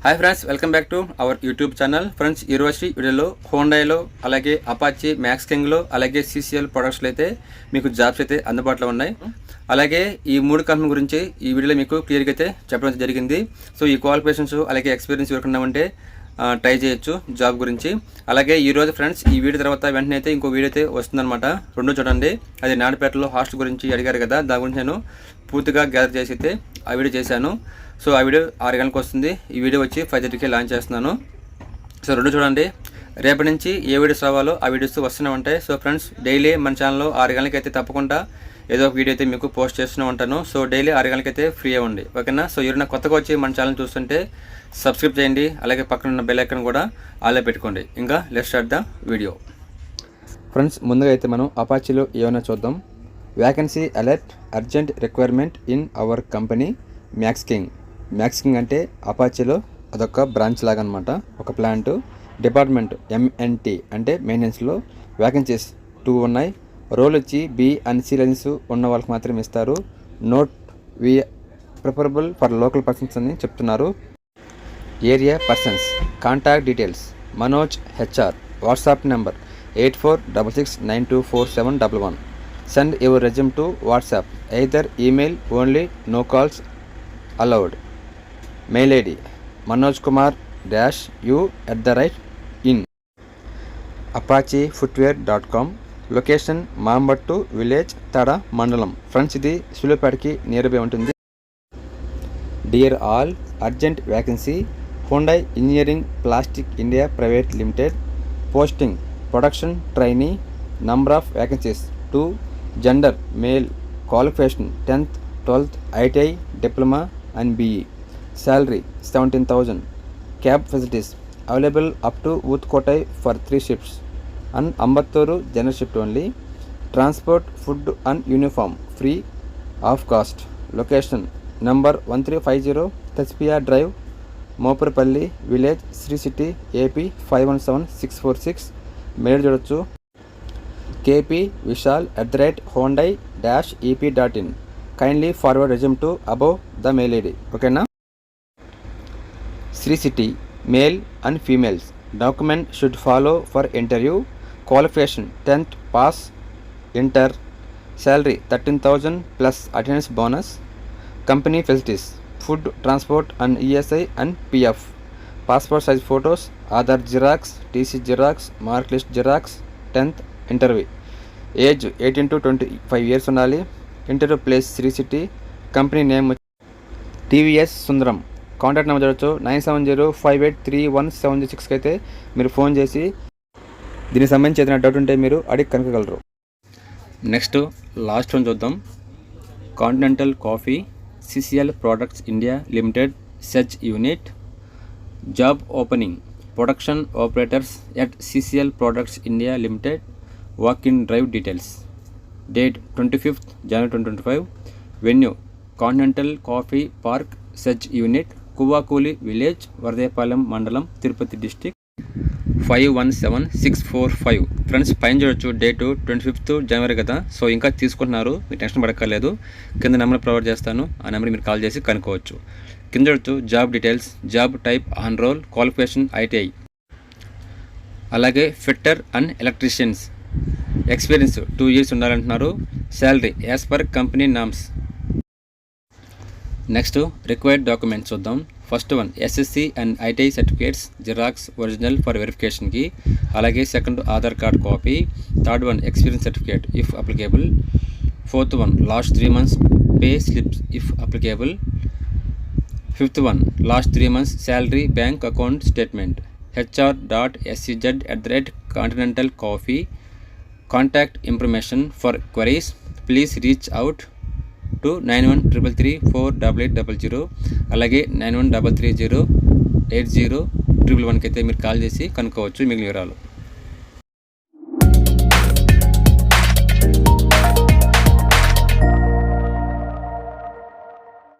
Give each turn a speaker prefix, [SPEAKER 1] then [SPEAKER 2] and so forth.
[SPEAKER 1] Hi friends, welcome back to our YouTube channel. Friends, ఈరోజు వీడియోలో హోండాలో, అలాగే అపాచీ, మ్యాక్స్ కింగ్లో, అలాగే CCL ప్రొడక్ట్స్లో అయితే మీకు జాబ్స్ అయితే అందుబాటులో ఉన్నాయి. అలాగే ఈ 3 కంపెనీ గురించి ఈ వీడియోలో మీకు క్లియర్గా అయితే చెప్పడం జరిగింది. సో ఈ క్వాలిఫికేషన్స్ అలాగే ఎక్స్పీరియన్స్ ఎవరికన్నా ఉంటే ట్రై చేయొచ్చు జాబ్ గురించి. అలాగే ఈరోజు ఫ్రెండ్స్ ఈ వీడియో తర్వాత వెంటనే అయితే ఇంకో వీడియో అయితే వస్తుందన్నమాట. రెండో చూడండి, అది నాయుడుపేటలో హాస్టల్ గురించి అడిగారు కదా, దాని గురించి నేను పూర్తిగా గ్యాదర్ చేసి అయితే ఆ వీడియో చేశాను. సో ఆ వీడియో 6 గంటలకు వస్తుంది. ఈ వీడియో వచ్చి 5:30కి లాంచ్ చేస్తున్నాను. సో రెండు చూడండి, రేపటి నుంచి ఏ వీడియోస్ రావాలో ఆ వీడియోస్ వస్తూనే ఉంటాయి. సో ఫ్రెండ్స్, డైలీ మన ఛానల్లో 6 గంటలకి అయితే తప్పకుండా ఏదో ఒక వీడియో అయితే మీకు పోస్ట్ చేస్తూనే ఉంటాను. సో డైలీ 6 గంటలకి అయితే ఫ్రీ అవ్వండి, ఓకేనా? సో ఎవరైనా కొత్తగా వచ్చి మన ఛానల్ చూస్తుంటే సబ్స్క్రైబ్ చేయండి, అలాగే పక్కన ఉన్న బెల్ ఐకాన్ కూడా ఆల్లో పెట్టుకోండి. ఇంకా let's start the video. Friends, ముందుగా అయితే మనం అపాచీలో ఏమైనా చూద్దాం. Vacancy alert, urgent requirement in our company max king. Max king అంటే అపాచీలో అదొక బ్రాంచ్ లాగా అనమాట, ఒక ప్లాంట్. డిపార్ట్మెంట్ MNT అంటే మెయింటెనెన్స్లో. వ్యాకెన్సీస్ 2 ఉన్నాయి. రోల్ వచ్చి B and C లైన్స్ ఉన్న వాళ్ళకి మాత్రమే ఇస్తారు. Note we preferable for local persons అని చెప్తున్నారు. Area persons. Contact details Manoj HR. WhatsApp number 8466924711. Send your resume to WhatsApp. Either email only, no calls allowed. Mail ID manojkumar-u@in. apachefootwear.com. Location Mambattu village, Tada మండలం. Friends, ఇది సులుపేటకి near by ఉంటుంది. Dear all, urgent vacancy Hyundai engineering plastic India private limited. Posting production trainee. Number of vacancies 2. Gender male. Qualification 10th 12th ITI diploma and BE. salary 17,000. cab facilities available up to Utkotai for 3 shifts and Ambattoru general shift only. Transport, food and uniform free of cost. Location number 1350 Taspia Drive, Mopurpalli Village, Sri City, AP 517646. mail చూడొచ్చు kpvishal@hyundai-ep.in. kindly forward resume to above the mail ID, ఓకేనా? Sri City, male and females. Document should follow for interview. Qualification 10th pass, inter. Salary 13,000 plus attendance bonus. Company facilities food, transport and ESI and PF. Passport size photos, Aadhaar xerox, TC xerox, mark list xerox. 10th interview. Age 18 to 25 years ఉండాలి. Interview place Sri City. Company name TVS Sundaram. Contact number చూడొచ్చు 9705831706కి అయితే మీరు phone చేసి దీనికి సంబంధించి ఏదైనా doubt ఉంటే మీరు అడిగి కనుగలరు. నెక్స్ట్ లాస్ట్ వన్ చూద్దాం. Continental coffee CCL products India limited search unit. Job opening production operators at CCL products India limited. Walk in drive details. Date 25th January 2025. Venue continental coffee park search unit, Kuvvakuli village, Varadapalem మండలం, Tirupati district 517645. Friends, పైన చూడొచ్చు date 25th January కదా. So ఇంకా తీసుకుంటున్నారు, మీరు tension పడక్కర్లేదు. కింద number provide చేస్తాను, ఆ నెంబర్ మీరు కాల్ చేసి కనుక్కోవచ్చు. కింద చూడొచ్చు job details, job type on roll, qualification ITI, అలాగే fitter and electricians. Experience 2 years ఉండాలంటున్నారు. Salary as per company norms. Next required documents చూద్దాం. First one SSC and ITI certificates xerox original for వెరిఫికేషన్కి. అలాగే second Aadhaar card copy. Third one experience certificate if applicable. Fourth one last 3 months pay slips if applicable. Fifth one last 3 months salary bank account statement. HR.scz@continental coffee. Contact information for queries please reach out to 9133348800. అలాగే 9133080111కి అయితే మీరు call చేసి కనుక్కోవచ్చు మిగిలిన వివరాలు.